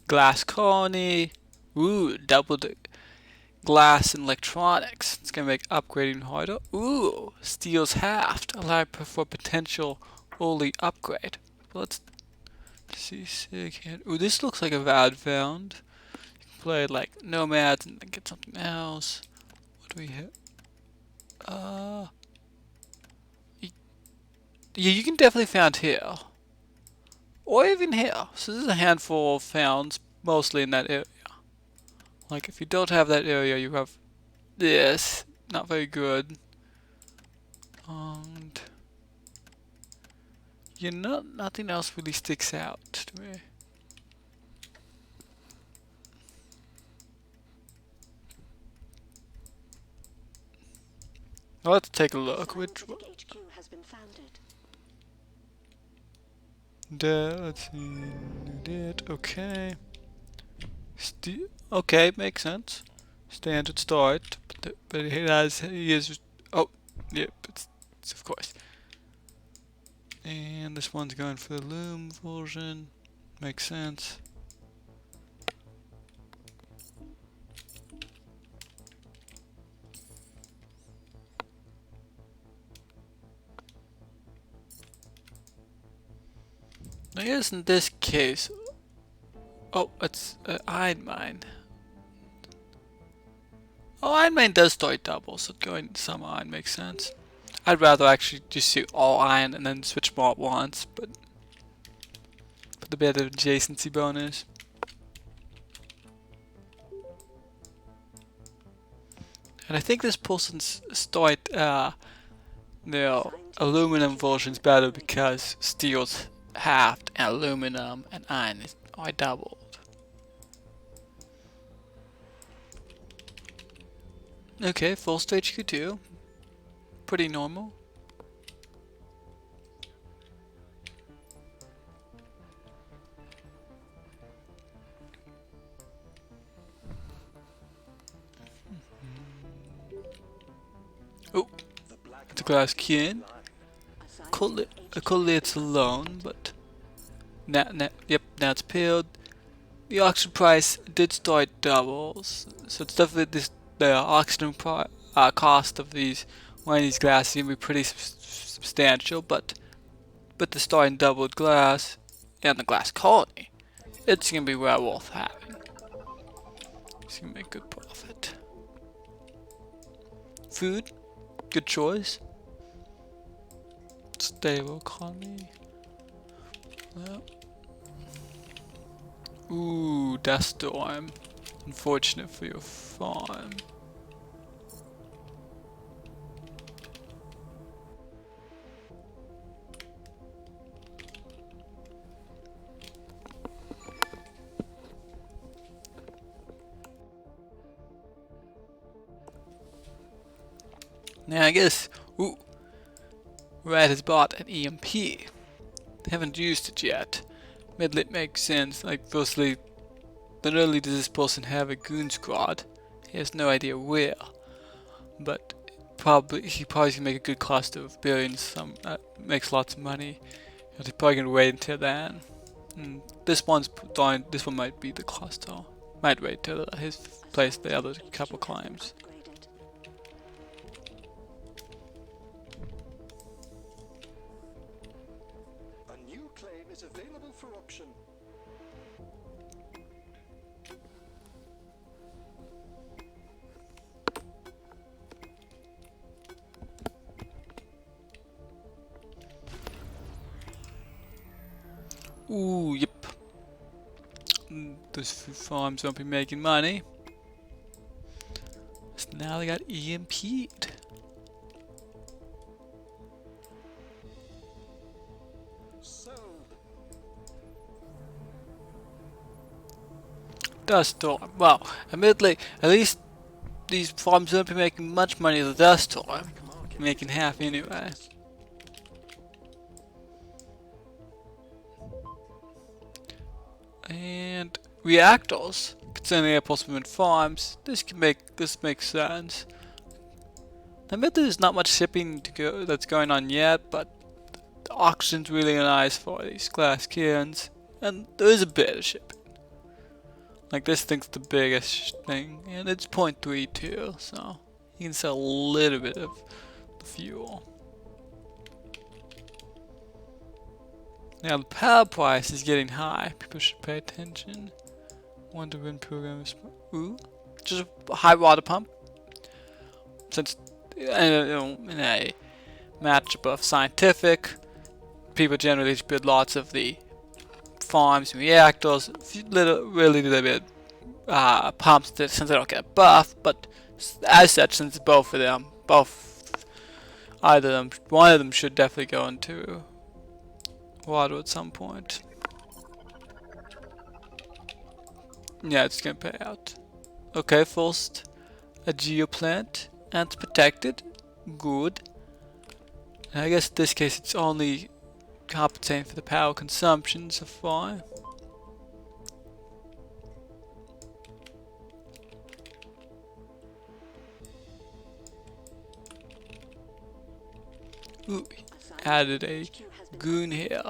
Glass colony. Ooh, double the glass and electronics. It's gonna make upgrading harder. Ooh, steel's halved. Allow for potential early upgrade. Let's see. Ooh, this looks like a valid found. You can play like nomads and then get something else. What do we have? Yeah, you can definitely found here. Or even here. So this is a handful of founds, mostly in that area. Like if you don't have that area, you have this. Not very good. And nothing else really sticks out to me. Let's take a look. Which one? There, let's see. That, okay. Okay, makes sense. Standard start, but he is. Oh, yep, it's of course. And this one's going for the loom version. Makes sense. I guess in this case, oh, it's iron mine. Oh, iron mine does start double, so going to some iron makes sense. I'd rather actually just do all iron and then switch more at once, but for the better adjacency bonus. And I think this person's start aluminum version's better because steel's halved and aluminum and iron are doubled. Okay, full stage Q2. Pretty normal. Oh, it's a glass can. Cool it's alone, but now now it's peeled. The auction price did start doubles, so it's definitely the auction cost of one of these glasses is gonna be pretty substantial. But the starting doubled glass and the glass colony, it's gonna be well worth having. It's gonna make good profit. Food, good choice. Stable economy. Well. Ooh, dust storm. Unfortunate for your farm. Now I guess, ooh, Red has bought an EMP. They haven't used it yet. Midlit makes sense. Like, firstly, not only does this person have a goon squad, he has no idea where, but he probably can make a good cluster of billions. Makes lots of money. He's probably gonna wait until then. And this one might be the cluster. Might wait till his place the other couple climbs. Is available for option. Ooh, yep. Those farms won't be making money. So now they got EMP'd. Dust storm. Well, admittedly, at least these farms won't be making much money with the dust storm. Making half anyway. And reactors. Concerning airport farms, this makes sense. Admittedly, there's not much shipping that's going on yet, but the auction's really nice for these glass cans, and there is a bit of shipping. Like this thing's the biggest thing, and it's 0.32, so you can sell a little bit of the fuel. Now the power price is getting high. People should pay attention. Wonder wind program is just a high water pump. Since in a matchup of scientific, people generally just build lots of the farms and reactors, really little bit pumps that since they don't get buff, but as such, since both of them, one of them should definitely go into water at some point. Yeah, it's gonna pay out. Okay, first a geoplant, and it's protected. Good. And I guess in this case it's only compensating for the power consumption so far. Ooh, added a goon here.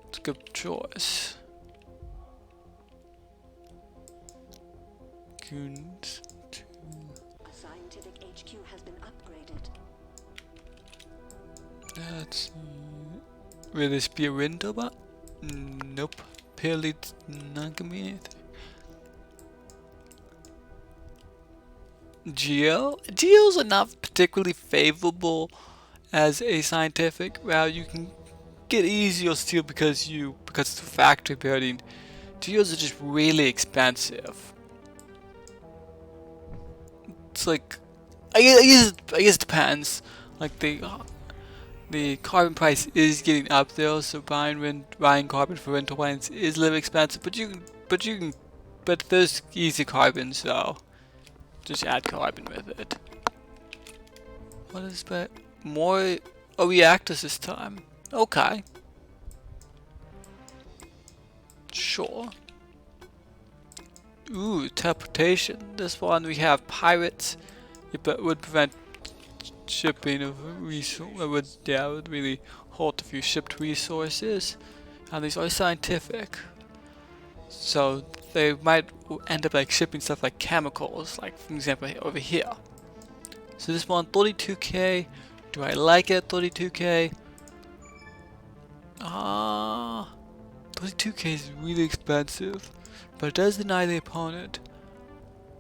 It's a good choice. Goons. A scientific HQ has been upgraded. Let's see. Will this be a window bot? Nope. Apparently it's not gonna be anything. Geos are not particularly favorable as a scientific route. You can get easier steel because of the factory building. Geos are just really expensive. It's like I guess it depends. Like the carbon price is getting up there, so buying carbon for rental planes is a little expensive. But there's easy carbon, so just add carbon with it. What is that? More reactors this time. Okay. Sure. Ooh, teleportation. This one we have pirates. It would prevent shipping of resources. It would really halt if you shipped resources. And these are scientific. So they might end up like shipping stuff like chemicals, like for example over here. So this one 32k. Do I like it? 32k. 32k is really expensive, but it does deny the opponent.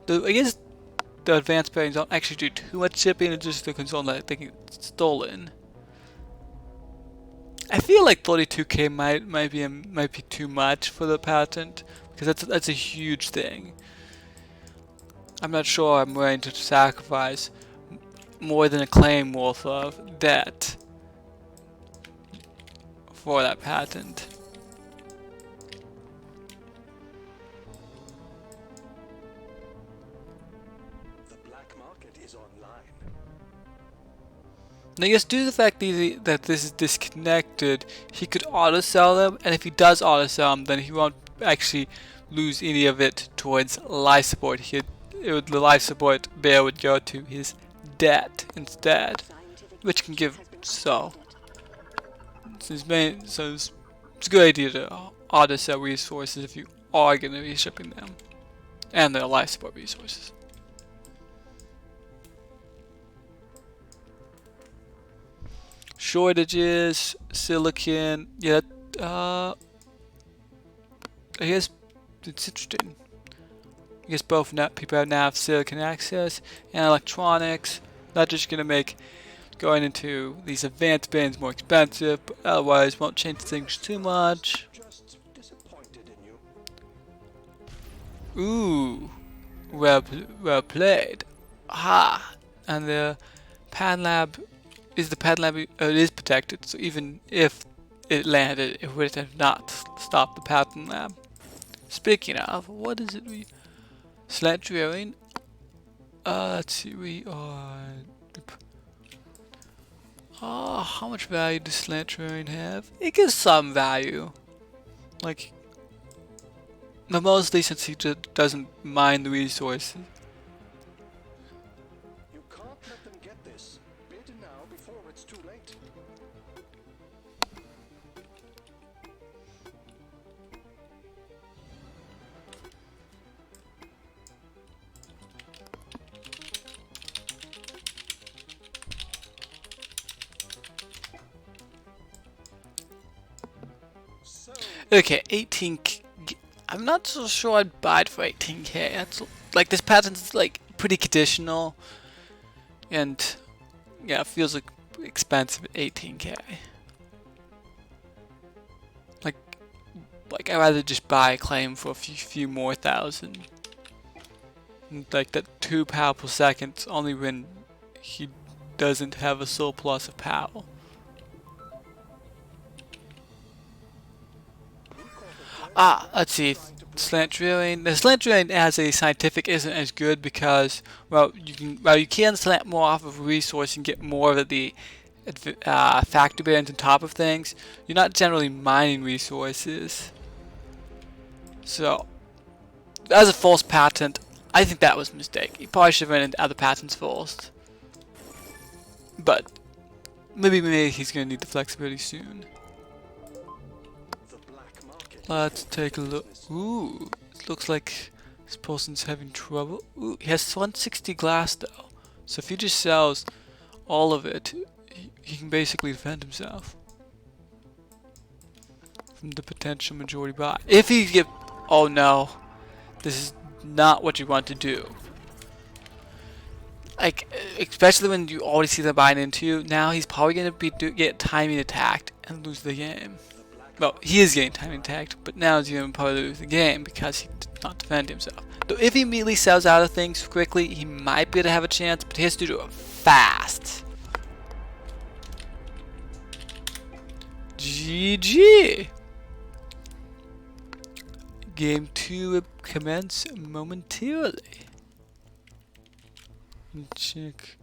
I guess the advanced bearings don't actually do too much shipping, it's just the concern that they get stolen. I feel like 32k might be too much for the patent, because that's a huge thing. I'm not sure I'm willing to sacrifice more than a claim worth of debt for that patent. The black market is online. Now, yes, due to the fact that this is disconnected, he could auto sell them, and if he does auto sell them, then he won't actually lose any of it towards life support. The life support bill would go to his debt instead, which can give so. It's a good idea to auto sell resources if you are going to be shipping them, and their life support resources. Shortages, silicon, yeah, I guess it's interesting. I guess both people now have silicon access and electronics. Not just gonna make going into these advanced bins more expensive, but otherwise won't change things too much. Just disappointed in you. Ooh, well played. Ah, and the Pan Lab it is protected, so even if it landed, it would have not stopped the Pan Lab. Speaking of, what is it slant drilling? Let's see, we are... how much value does slant drilling have? It gives some value. Like, but mostly since he just doesn't mine the resources. You can't let them get this. Bid now before it's too late. Okay, 18K. I'm not so sure I'd buy it for 18K. That's like this patent's like pretty conditional, and yeah, it feels like expensive at 18K. Like, I'd rather just buy a claim for a few more thousand. And like that 2 power per second only when he doesn't have a surplus of power. Let's see. Slant drilling. The slant drilling as a scientific isn't as good because, well, you can slant more off of a resource and get more of the factor bands on top of things. You're not generally mining resources. So, as a false patent, I think that was a mistake. You probably should have run into other patents first. But maybe he's gonna need the flexibility soon. Let's take a look. Ooh, it looks like this person's having trouble. Ooh, he has 160 glass though. So if he just sells all of it, he can basically defend himself from the potential majority buy. If he get, oh no, this is not what you want to do. Like, especially when you already see them buying into you. Now he's probably gonna get timing attacked and lose the game. Well, he is getting timing attacked, but now he's going to probably lose the game because he did not defend himself. Though if he immediately sells out of things quickly, he might be able to have a chance, but he has to do it fast. GG! Game 2 will commence momentarily. Check.